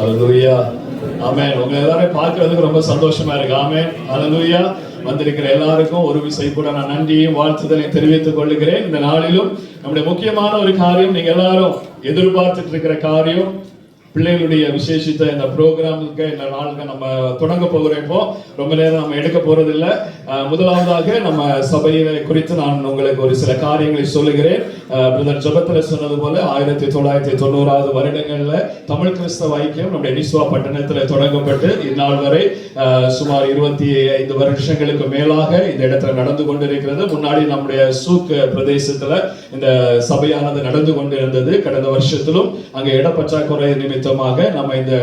ஹல்லேலூயா. ஆமென். உங்க எல்லாரையும் பார்க்கிறதுக்கு ரொம்ப சந்தோஷமா இருக்கு. ஆமென். ஹல்லேலூயா. வந்திருக்கிற எல்லாருக்கும் ஒரு விசை கூட நான் நன்றியும் வாழ்த்துதலையும் தெரிவித்துக் கொள்கிறேன். இந்த நாளிலும் நம்முடைய முக்கியமான ஒரு காரியம், நீங்க எல்லாரும் எதிர்பார்த்துட்டு இருக்கிற காரியம், பிள்ளைகளுடைய விசேஷித்த இந்த ப்ரோக்ராமுக்கு இந்த நாளுக்கு நம்ம தொடங்க போகிறோம். இப்போ ரொம்ப நேரம் நம்ம எடுக்க போறதில்ல. முதலாவதாக நம்ம சபையை குறித்து நான் உங்களுக்கு ஒரு சில காரியங்களை சொல்லுகிறேன். பிரதர் ஜபத்துல சொன்னது போல 1990 வருடங்கள்ல தமிழ் கிறிஸ்தவ ஐக்கியம் நம்முடைய நிஸ்வா பட்டணத்தில் தொடங்கப்பட்டு இந்நாள் வரை சுமார் 25 வருஷங்களுக்கு மேலாக இந்த இடத்துல நடந்து கொண்டிருக்கிறது. முன்னாடி நம்முடைய சூக் பிரதேசத்துல இந்த சபையானது நடந்து கொண்டிருந்தது. கடந்த வருஷத்திலும் அங்கே இடப்பற்றாக்குறை நிமித்தமாக நம்ம இந்த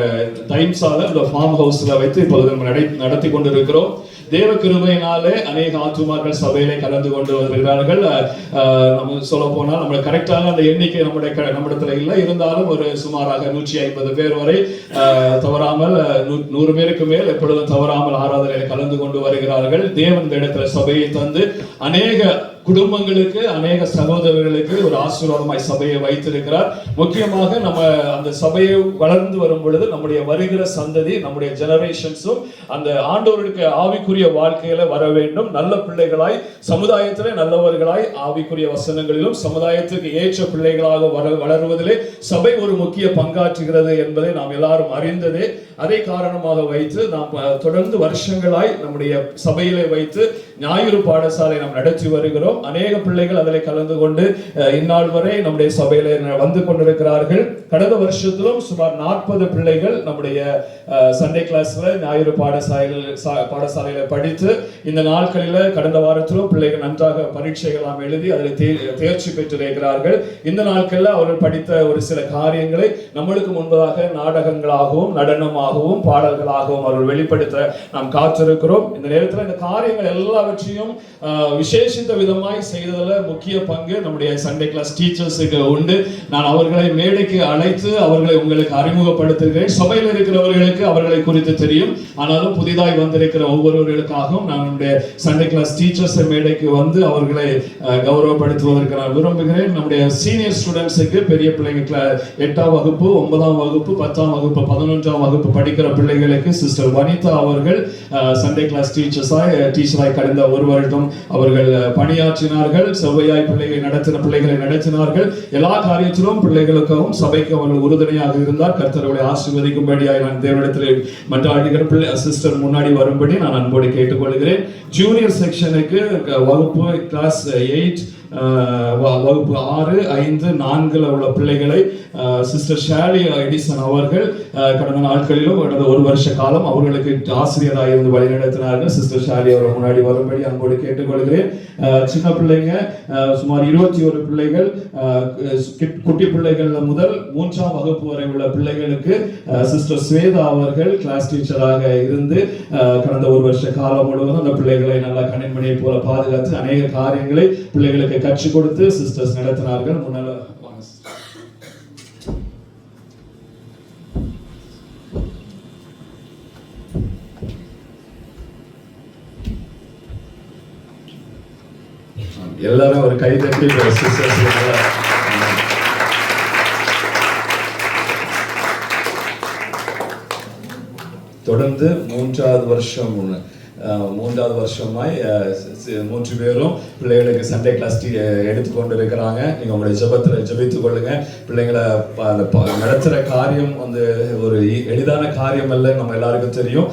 டைம்ஸால இந்த ஃபார்ம் ஹவுஸ்ல வைத்து இப்பொழுது நம்ம நடத்தி கொண்டிருக்கிறோம். தேவ கிருபையினாலே அநேக ஆத்துமாக்கள் சபையிலே கலந்து கொண்டு வருகிறார்கள். நம்ம சொல்ல போனால் நம்ம கரெக்டாக அந்த எண்ணிக்கை நம்மிடத்துல இல்லை, இருந்தாலும் ஒரு சுமாராக 150 பேர் வரை தவறாமல் 100 பேருக்கு மேல் எப்பொழுதும் தவறாமல் ஆராதனையில் கலந்து கொண்டு வருகிறார்கள். தேவன் இந்த இடத்துல சபையை தந்து அநேக குடும்பங்களுக்கு, அநேக சகோதரர்களுக்கு ஒரு ஆசீர்வாதமாய் சபையை வைத்திருக்கிறார். முக்கியமாக நம்ம அந்த சபையை வளர்ந்து வரும் பொழுது நம்முடைய வருகிற சந்ததி, நம்முடைய ஜெனரேஷன்ஸும் அந்த ஆண்டவருக்கு ஆவிக்குரிய வாழ்க்கையில வர வேண்டும். நல்ல பிள்ளைகளாய், சமுதாயத்திலே நல்லவர்களாய், ஆவிக்குரிய வசனங்களிலும் சமுதாயத்துக்கு ஏற்ற பிள்ளைகளாக வளருவதிலே சபை ஒரு முக்கிய பங்காற்றுகிறது என்பதை நாம் எல்லாரும் அறிந்ததே. அதை காரணமாக வைத்து நாம் தொடர்ந்து வருஷங்களாய் நம்முடைய சபையிலே வைத்து ஞாயிறு பாடசாலை நாம் நடத்தி வருகிறோம். அநேக பிள்ளைகள் அதில் கலந்து கொண்டு இந்நாள் வரை நம்முடைய சபையில வந்து கொண்டிருக்கிறார்கள். கடந்த வருஷத்திலும் சுமார் 40 பிள்ளைகள் நம்முடைய சண்டே கிளாஸ்ல ஞாயிறு பாடசாலையில படித்து இந்த நாட்களில் கடந்த வாரத்திலும் பிள்ளைகள் நன்றாக பரீட்சைகள் எழுதி அதில் தேர்ச்சி பெற்றிருக்கிறார்கள். இந்த நாட்களில் அவர்கள் படித்த ஒரு சில காரியங்களை நம்மளுக்கு முன்பதாக நாடகங்களாகவும் நடனமாகவும் பாடல்களாகவும் அவர்கள் வெளிப்படுத்த நாம் காத்திருக்கிறோம். இந்த நேரத்தில் இந்த காரியங்கள் எல்லாவற்றையும் விசேஷித்த விதமாய் செய்ததில் முக்கிய பங்கு நம்முடைய சண்டே கிளாஸ் டீச்சர்ஸுக்கு உண்டு. நான் அவர்களை மேடைக்கு அழைத்து அவர்களை உங்களுக்கு அறிமுகப்படுத்துகிறேன். சபையில் இருக்கிறவர்களுக்கு அவர்களை குறித்து தெரியும், ஆனாலும் புதிதாய் வந்திருக்கிற ஒவ்வொருவர்களுக்காகவும் நான் நம்முடைய சண்டே கிளாஸ் டீச்சர்ஸ் மேடைக்கு வந்து அவர்களை கௌரவப்படுத்துவதற்கு நான் விரும்புகிறேன். நம்முடைய சீனியர் ஸ்டூடெண்ட்ஸுக்கு, பெரிய பிள்ளைங்க 8ஆம் வகுப்பு, 9ஆம் வகுப்பு, 10ஆம் வகுப்பு, 11ஆம் வகுப்பு படிக்கிற பிள்ளைகளுக்கு சிஸ்டர் வனிதா அவர்கள் சண்டே கிளாஸ் டீச்சராய் கடந்த ஒரு வருடம் அவர்கள் பணியாற்றினார்கள். செவ்வையாய் பிள்ளைகளை நடத்தினார்கள். எல்லா காரியத்திலும் பிள்ளைகளுக்கும் சபைக்கு அவர்கள் உறுதுணையாக இருந்தார். கர்த்தர்களை ஆசீர்வதிக்கும்படியாய் நான் தேவனிடத்தில் மன்றாடுகிற சிஸ்டர் முன்னாடி வரும்படி நான் அன்போடு கேட்டுக்கொள்கிறேன். ஜூனியர் செக்ஷனுக்கு வகுப்பு கிளாஸ் 8, வகுப்பு 6, 5, 4 உள்ள பிள்ளைகளை சிஸ்டர் ஷாலி எடிசன் அவர்கள் கடந்த நாட்களிலும் கடந்த ஒரு வருஷ காலம் அவர்களுக்கு ஆசிரியராக இருந்து வழிநடத்தினார்கள். சிஸ்டர் ஷாலி அவர்கள் முன்னாடி வரும்படி அன்போடு கேட்டுக்கொள்கிறேன். சின்ன பிள்ளைங்க சுமார் 21 பிள்ளைகள், குட்டி பிள்ளைகள் முதல் 3ஆம் வகுப்பு வரை உள்ள பிள்ளைகளுக்கு சிஸ்டர் ஸ்வேதா அவர்கள் கிளாஸ் டீச்சராக இருந்து கடந்த ஒரு வருஷ காலம் முழுவதும் அந்த பிள்ளைகளை நல்லா கண்ணின்மணியை போல பாதுகாத்து அநேக காரியங்களை பிள்ளைகளுக்கு கற்றுக் கொடுத்து சிஸ்டர்ஸ் நடத்தினார்கள். முன்னால எல்லாரும் ஒரு கை தட்டி தொடர்ந்து 3வது வருஷமாய் 3 பேரும் பிள்ளைகளுக்கு சண்டே கிளாஸ் எடுத்துக்கொண்டு இருக்கிறாங்க. நீங்க உங்களுடைய ஜெபத்துல ஜெபித்துக் கொள்ளுங்க. பிள்ளைங்களை நடத்துற காரியம் வந்து ஒரு எளிதான காரியம் அல்ல, நம்ம எல்லாருக்கும் தெரியும்.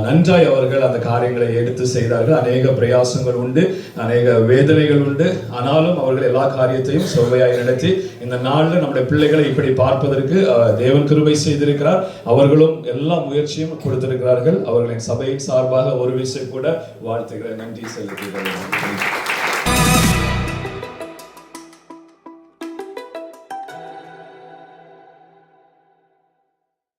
நன்றாய் அவர்கள் அந்த காரியங்களை எடுத்து செய்தார்கள். அநேக பிரயாசங்கள் உண்டு, அநேக வேதனைகள் உண்டு, ஆனாலும் அவர்கள் எல்லா காரியத்தையும் செவ்வையாய் நடத்தி இந்த நாளில் நம்முடைய பிள்ளைகளை இப்படி பார்ப்பதற்கு தேவன் கிருபை செய்திருக்கிறார். அவர்களும் எல்லா முயற்சியும் கொடுத்திருக்கிறார்கள். அவர்களின் சபையின் சார்பாக ஒரு விஷயம் கூட வாழ்த்துகிறேன், நன்றி செலுத்துகிறேன்.